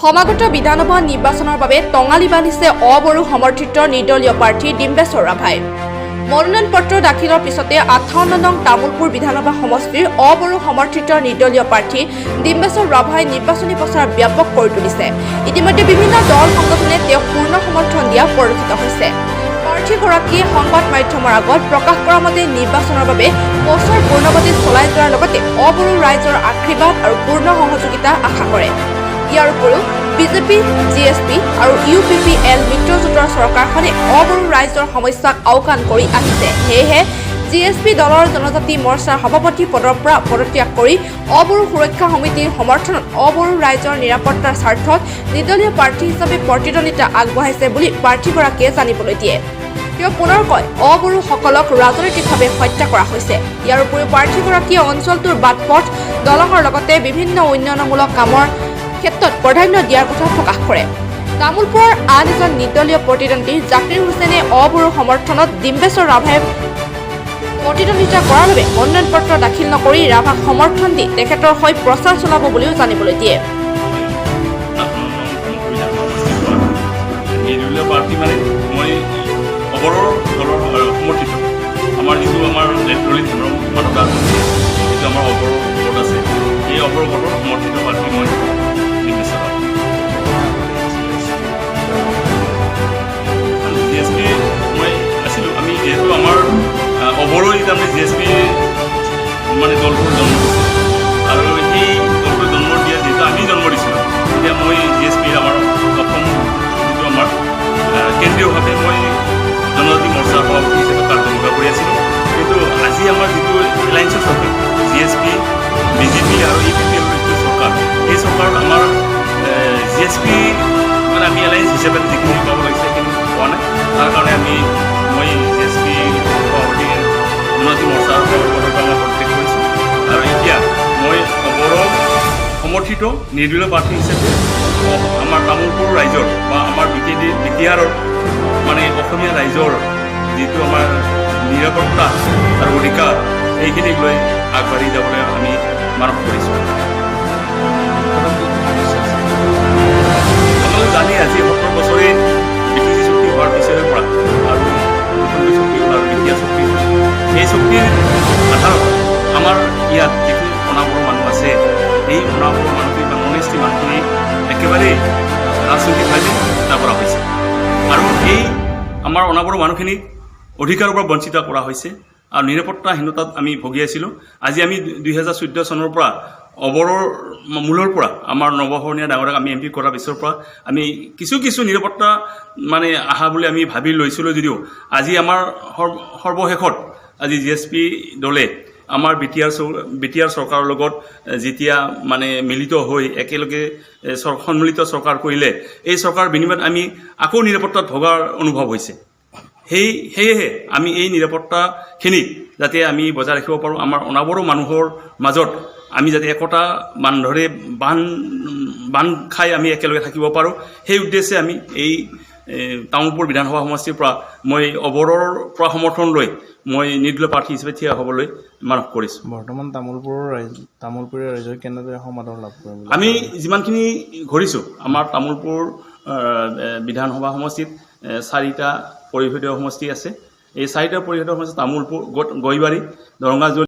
সমাগত বিধানসভা নিৰ্বাচনৰ বাবে টঙালি বান্ধিছে অবড়ো সমৰ্থিত নিৰ্দলীয় প্ৰাৰ্থী ডিম্বেশ্বৰ ৰাভাই। মনোনয়ন পত্ৰ দাখিলৰ পিছতে 58 নং তামুলপুৰ বিধানসভা সমষ্টিৰ অবড়ো সমৰ্থিত নিৰ্দলীয় প্ৰাৰ্থী ডিম্বেশ্বৰ ৰাভাই নিৰ্বাচনী প্ৰচাৰ ব্যাপক কৰি তুলিছে। ইতিমধ্যে বিভিন্ন দল সংগঠনে তেওঁক পূৰ্ণ সমৰ্থন দিয়া পৰিলক্ষিত হৈছে। প্ৰাৰ্থীগৰাকীয়ে সংবাদ মাধ্যমৰ আগত প্ৰকাশ কৰা মতে নিৰ্বাচনৰ বাবে প্ৰচাৰ পূৰ্ণগতিত চলাই যোৱাৰ লগতে অবড়ো ৰাইজৰ আশীৰ্বাদ আৰু পূৰ্ণ সহযোগিতা আশা কৰে। ইয়াৰ উপৰিও বিজেপি, জিএছপি আৰু UPPL মিত্ৰজোঁটৰ চৰকাৰখনে অবড়ো ৰাইজৰ সমস্যাক আওকাণ কৰি আহিছে। সেয়েহে জিএছপি দলৰ জনজাতি মৰ্চাৰ সভাপতি পদৰ পৰা পদত্যাগ কৰি অবড়ো সুৰক্ষা সমিতিৰ সমৰ্থনত অবড়ো ৰাইজৰ নিৰাপত্তাৰ স্বাৰ্থত নিৰ্দলীয় প্ৰাৰ্থী হিচাপে প্ৰতিদ্বন্দ্বিতা আগবঢ়াইছে বুলি প্ৰাৰ্থীগৰাকীয়ে জানিবলৈ দিয়ে। তেওঁ পুনৰ কয়, অবড়োসকলক ৰাজনৈতিকভাৱে হত্যা কৰা হৈছে। ইয়াৰ উপৰিও প্ৰাৰ্থীগৰাকীয়ে অঞ্চলটোৰ বাটপথ, দলঙৰ লগতে বিভিন্ন উন্নয়নমূলক কামৰ ক্ষেত্ৰত প্ৰাধান্য দিয়াৰ কথা প্ৰকাশ কৰে। তামুলপুৰৰ আন এজন নিৰ্দলীয় প্ৰতিদ্বন্দ্বী জাকিৰ হুছেইনে অবড়ো সমৰ্থনত ডিম্বেশ্বৰ ৰাভাই প্ৰতিদ্বন্দ্বিতা কৰাৰ বাবে মনোনয়ন পত্ৰ দাখিল নকৰি ৰাভাক সমৰ্থন দি তেখেতৰ হৈ প্ৰচাৰ চলাব বুলিও জানিবলৈ দিয়ে। নিৰ্দলীয় প্ৰাৰ্থী মানে মই অবড়ো দলৰ সমৰ্থিত আমাৰ যিটো আমাৰ দলিত মানৱতা যিটো আমাৰ অবড়ো গোট আছে, এই অবড়ো গোটৰ সমৰ্থিত প্ৰাৰ্থী মই ডিম্বেশ্বৰ ৰাভা। জিএছপি মই আছিলোঁ, আমি যিহেতু আমাৰ অবড়োই তাৰমানে জিএছপি মানে দলটোৰ জন্ম দিছে আৰু সেই দলটোৰ জন্ম দিয়া যিহেতু আমি জন্ম দিছিলোঁ, তেতিয়া মই জিএছপিৰ আমাৰ অসম যিটো আমাৰ কেন্দ্ৰীয়ভাৱে মই জনজাতি মৰ্চাৰ সভাপতি হিচাপে কাৰ্যনিৰ্বাহ কৰি আছিলোঁ। কিন্তু আজি আমাৰ যিটো এলায়েন্সৰ চৰকাৰ, জিএছপি, বিজেপি আৰু UPPL যিটো চৰকাৰ, এই চৰকাৰত আমাৰ জিএছপি মানে আমি এলায়েন্স হিচাপে যিখিনি পাব লাগিছে সেইখিনি পোৱা নাই। তাৰ কাৰণে মই জিএছপি সভাপতি জনজাতি মৰ্চাৰ পদৰ পৰা মই পদত্যাগ কৰিছোঁ আৰু এতিয়া মই অবড়ো সমৰ্থিত নিৰ্দলীয় প্ৰাৰ্থী হিচাপে আমাৰ তামুলপুৰ ৰাইজৰ বা আমাৰ বিটিআৰৰ মানে অসমীয়া ৰাইজৰ যিটো আমাৰ নিৰাপত্তা আৰু অধিকাৰ এইখিনিক লৈ আগবাঢ়ি যাবলৈ আমি মানস কৰিছোঁ। আপোনালোকে জানে আজি 70 বছৰে বিটিচি চুক্তি হোৱাৰ পিছৰে পৰা আৰু নতুন চুক্তি হ'ল আৰু বিটিআৰ চুক্তি হ'ল। এই চুক্তিৰ আধাৰত আমাৰ ইয়াত যিখিনি অনাবড়ো মানুহ আছে, এই অনাবড়ো মানুহখিনি বা নন এছ টি মানুহখিনি একেবাৰেই ৰাজনৈতিকভাৱে হত্যা কৰা হৈছে আৰু এই আমাৰ অনাবড়ো মানুহখিনিক অধিকাৰৰ পৰা বঞ্চিত কৰা হৈছে আৰু নিৰাপত্তাহীনতাত আমি ভুগি আছিলোঁ। আজি আমি 2014 চনৰ পৰা অবড়োৰ মূলৰ পৰা আমাৰ নৱশৰণীয়া ডাঙৰক আমি MP কৰাৰ পিছৰ পৰা আমি কিছু নিৰাপত্তা মানে আহা বুলি আমি ভাবি লৈছিলোঁ যদিও আজি আমাৰ সৰ্বশেষত আজি জিএছপি দলে আমাৰ বিটিআৰ চৰকাৰৰ লগত যেতিয়া মানে মিলিত হৈ একেলগে সন্মিলিত চৰকাৰ কৰিলে, এই চৰকাৰ বিনিময়ত আমি আকৌ নিৰাপত্তাত ভোগাৰ অনুভৱ হৈছে। সেয়েহে আমি এই নিৰাপত্তাখিনিক যাতে আমি বজাই ৰাখিব পাৰোঁ, আমাৰ অনাবড়ো মানুহৰ মাজত আমি যাতে একতা বান্ধৰে বান্ধ খাই আমি একেলগে থাকিব পাৰোঁ, সেই উদ্দেশ্যে আমি এই তামুলপুৰ বিধানসভা সমষ্টিৰ পৰা মই অবড়োৰ পৰা সমৰ্থন লৈ মই নিৰ্দলীয় প্ৰাৰ্থী হিচাপে থিয় হ'বলৈ মানস কৰিছোঁ। বৰ্তমান তামুলপুৰীয়া ৰাইজৰ কেনেদৰে সমাদৰ লাভ কৰিম? আমি যিমানখিনি ঘূৰিছোঁ, আমাৰ তামুলপুৰ বিধানসভা সমষ্টিত 4টা পৰিষদীয় সমষ্টি আছে। এই 4টা পৰিষদীয় সমষ্টি তামুলপুৰ, গয়বাৰী, দৰঙাজুলি